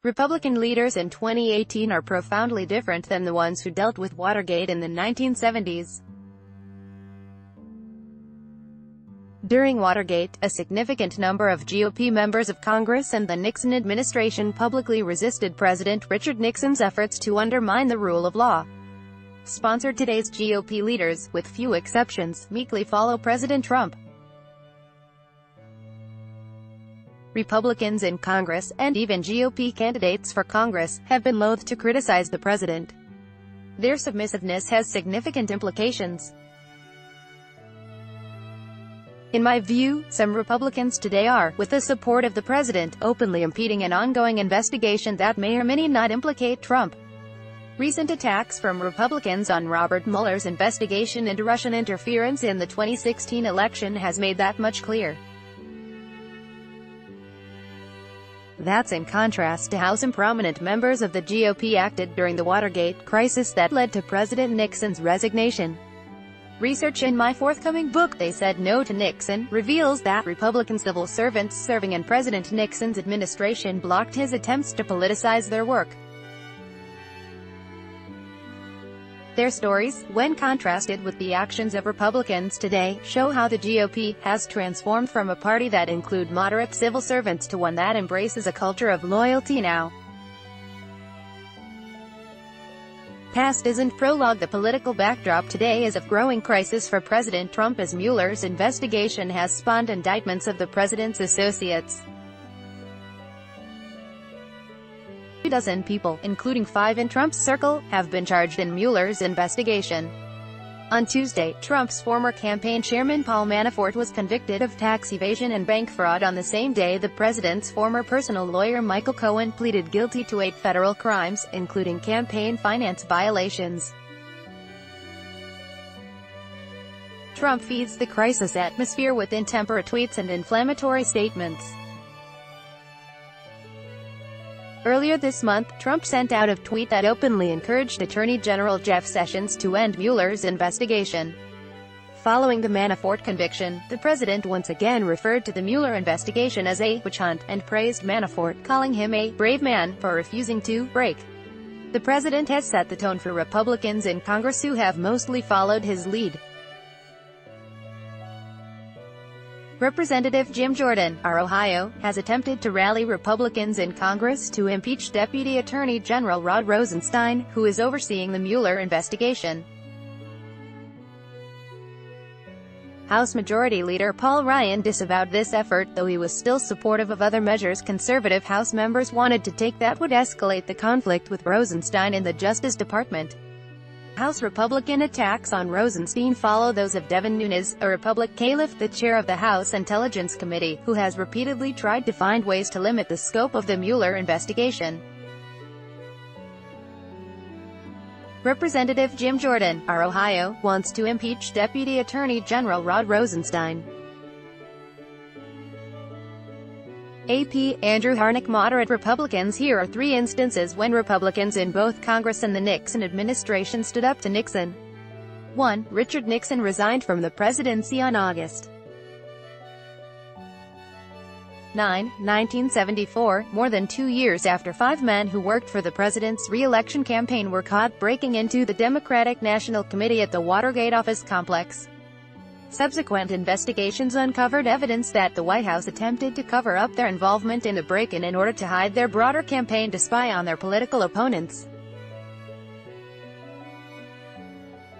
Republican leaders in 2018 are profoundly different than the ones who dealt with Watergate in the 1970s. During Watergate, a significant number of GOP members of Congress and the Nixon administration publicly resisted President Richard Nixon's efforts to undermine the rule of law. Sponsored today's GOP leaders, with few exceptions, meekly follow President Trump. Republicans in Congress, and even GOP candidates for Congress, have been loath to criticize the president. Their submissiveness has significant implications. In my view, some Republicans today are, with the support of the president, openly impeding an ongoing investigation that may or may not implicate Trump. Recent attacks from Republicans on Robert Mueller's investigation into Russian interference in the 2016 election has made that much clear. That's in contrast to how some prominent members of the GOP acted during the Watergate crisis that led to President Nixon's resignation. Research in my forthcoming book, They Said No to Nixon, reveals that Republican civil servants serving in President Nixon's administration blocked his attempts to politicize their work. Their stories, when contrasted with the actions of Republicans today, show how the GOP has transformed from a party that includes moderate civil servants to one that embraces a culture of loyalty now. Past isn't prologue. The political backdrop today is of growing crisis for President Trump as Mueller's investigation has spawned indictments of the president's associates. 2 people, including 5 in Trump's circle, have been charged in Mueller's investigation. On Tuesday, Trump's former campaign chairman Paul Manafort was convicted of tax evasion and bank fraud. On the same day, the president's former personal lawyer Michael Cohen pleaded guilty to 8 federal crimes, including campaign finance violations. Trump feeds the crisis atmosphere with intemperate tweets and inflammatory statements. Earlier this month, Trump sent out a tweet that openly encouraged Attorney General Jeff Sessions to end Mueller's investigation. Following the Manafort conviction, the president once again referred to the Mueller investigation as a witch hunt, and praised Manafort, calling him a brave man for refusing to break. The president has set the tone for Republicans in Congress who have mostly followed his lead. Representative Jim Jordan, R. Ohio, has attempted to rally Republicans in Congress to impeach Deputy Attorney General Rod Rosenstein, who is overseeing the Mueller investigation. House Majority Leader Paul Ryan disavowed this effort, though he was still supportive of other measures conservative House members wanted to take that would escalate the conflict with Rosenstein in the Justice Department. House Republican attacks on Rosenstein follow those of Devin Nunes, a Republican caliph, the chair of the House Intelligence Committee, who has repeatedly tried to find ways to limit the scope of the Mueller investigation. Representative Jim Jordan, R. Ohio, wants to impeach Deputy Attorney General Rod Rosenstein. AP, Andrew Harnack. Moderate Republicans. Here are 3 instances when Republicans in both Congress and the Nixon administration stood up to Nixon. 1. Richard Nixon resigned from the presidency on August 9, 1974, more than 2 years after 5 men who worked for the president's re-election campaign were caught breaking into the Democratic National Committee at the Watergate office complex. Subsequent investigations uncovered evidence that the White House attempted to cover up their involvement in the break-in in order to hide their broader campaign to spy on their political opponents.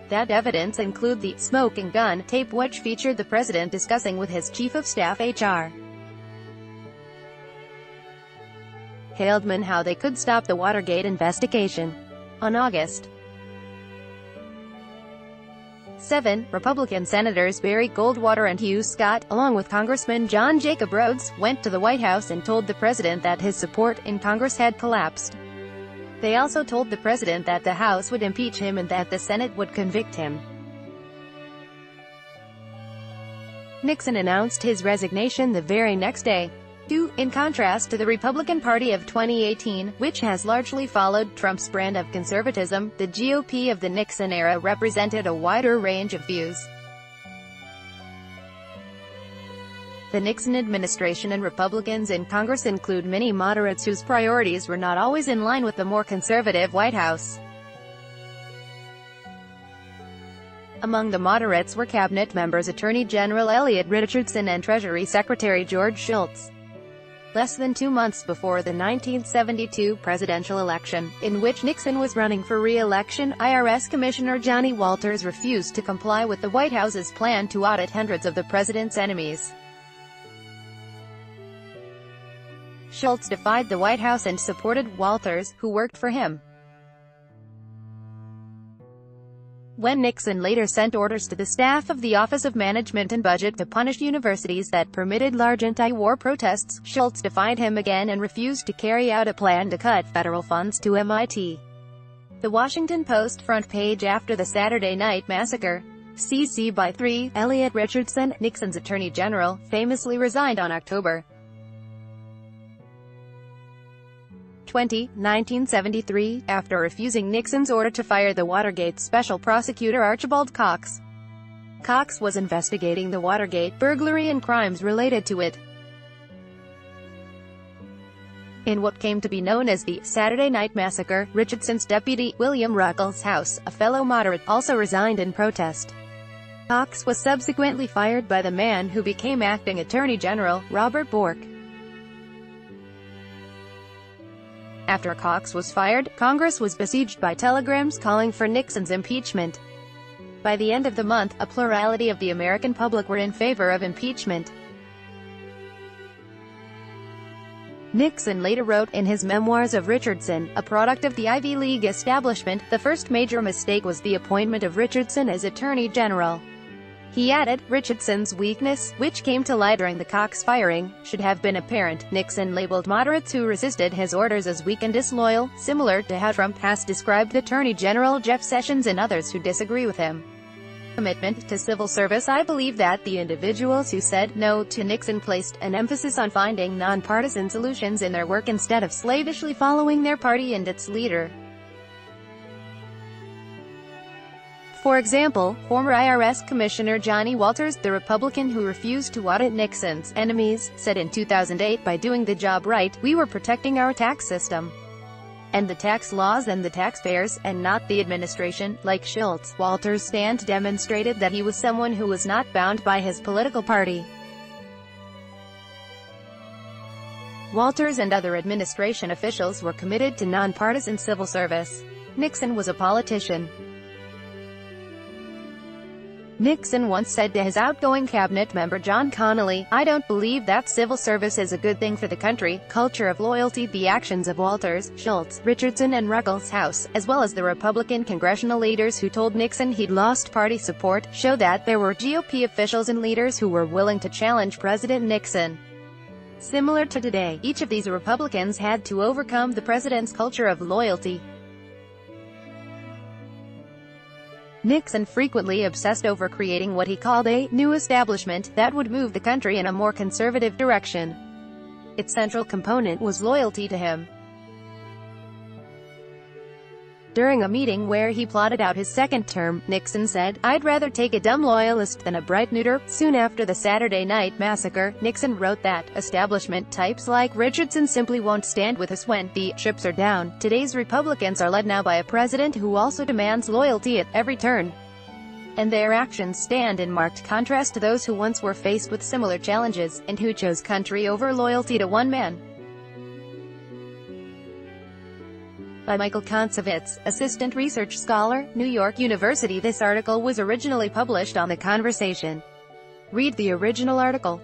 That evidence included the "smoking gun" tape which featured the president discussing with his chief of staff H.R. Haldeman how they could stop the Watergate investigation. On August 7, Republican Senators Barry Goldwater and Hugh Scott, along with Congressman John Jacob Rhodes, went to the White House and told the president that his support in Congress had collapsed. They also told the president that the House would impeach him and that the Senate would convict him. Nixon announced his resignation the very next day. 2. In contrast to the Republican Party of 2018, which has largely followed Trump's brand of conservatism, the GOP of the Nixon era represented a wider range of views. The Nixon administration and Republicans in Congress include many moderates whose priorities were not always in line with the more conservative White House. Among the moderates were cabinet members Attorney General Elliot Richardson and Treasury Secretary George Shultz. Less than 2 months before the 1972 presidential election, in which Nixon was running for re-election, IRS Commissioner Johnny Walters refused to comply with the White House's plan to audit hundreds of the president's enemies. Shultz defied the White House and supported Walters, who worked for him. When Nixon later sent orders to the staff of the Office of Management and Budget to punish universities that permitted large anti-war protests, Shultz defied him again and refused to carry out a plan to cut federal funds to MIT. The Washington Post front page after the Saturday Night Massacre. CC by 3, Elliot Richardson, Nixon's Attorney General, famously resigned on October 20, 1973, after refusing Nixon's order to fire the Watergate special prosecutor Archibald Cox. Cox was investigating the Watergate burglary and crimes related to it. In what came to be known as the Saturday Night Massacre, Richardson's deputy, William Ruckelshaus House, a fellow moderate, also resigned in protest. Cox was subsequently fired by the man who became acting Attorney General, Robert Bork. After Cox was fired, Congress was besieged by telegrams calling for Nixon's impeachment. By the end of the month, a plurality of the American public were in favor of impeachment. Nixon later wrote in his Memoirs of Richardson, a product of the Ivy League establishment, the first major mistake was the appointment of Richardson as Attorney General. He added, Richardson's weakness, which came to light during the Cox firing, should have been apparent. Nixon labeled moderates who resisted his orders as weak and disloyal, similar to how Trump has described Attorney General Jeff Sessions and others who disagree with him. Commitment to civil service. I believe that the individuals who said no to Nixon placed an emphasis on finding nonpartisan solutions in their work instead of slavishly following their party and its leader. For example, former IRS Commissioner Johnny Walters, the Republican who refused to audit Nixon's enemies, said in 2008, by doing the job right, we were protecting our tax system and the tax laws and the taxpayers, and not the administration. Like Shultz, Walters' stand demonstrated that he was someone who was not bound by his political party. Walters and other administration officials were committed to nonpartisan civil service. Nixon was a politician. Nixon once said to his outgoing cabinet member John Connally, I don't believe that civil service is a good thing for the country. Culture of loyalty. The actions of Walters, Shultz, Richardson and Ruckelshaus, as well as the Republican congressional leaders who told Nixon he'd lost party support, show that there were GOP officials and leaders who were willing to challenge President Nixon. Similar to today, each of these Republicans had to overcome the president's culture of loyalty. Nixon frequently obsessed over creating what he called a new establishment that would move the country in a more conservative direction. Its central component was loyalty to him. During a meeting where he plotted out his second term, Nixon said, I'd rather take a dumb loyalist than a bright neuter. Soon after the Saturday Night Massacre, Nixon wrote that establishment types like Richardson simply won't stand with us when the chips are down. Today's Republicans are led now by a president who also demands loyalty at every turn, and their actions stand in marked contrast to those who once were faced with similar challenges, and who chose country over loyalty to one man. By Michael Kontsevitz, Assistant Research Scholar, New York University. This article was originally published on The Conversation. Read the original article.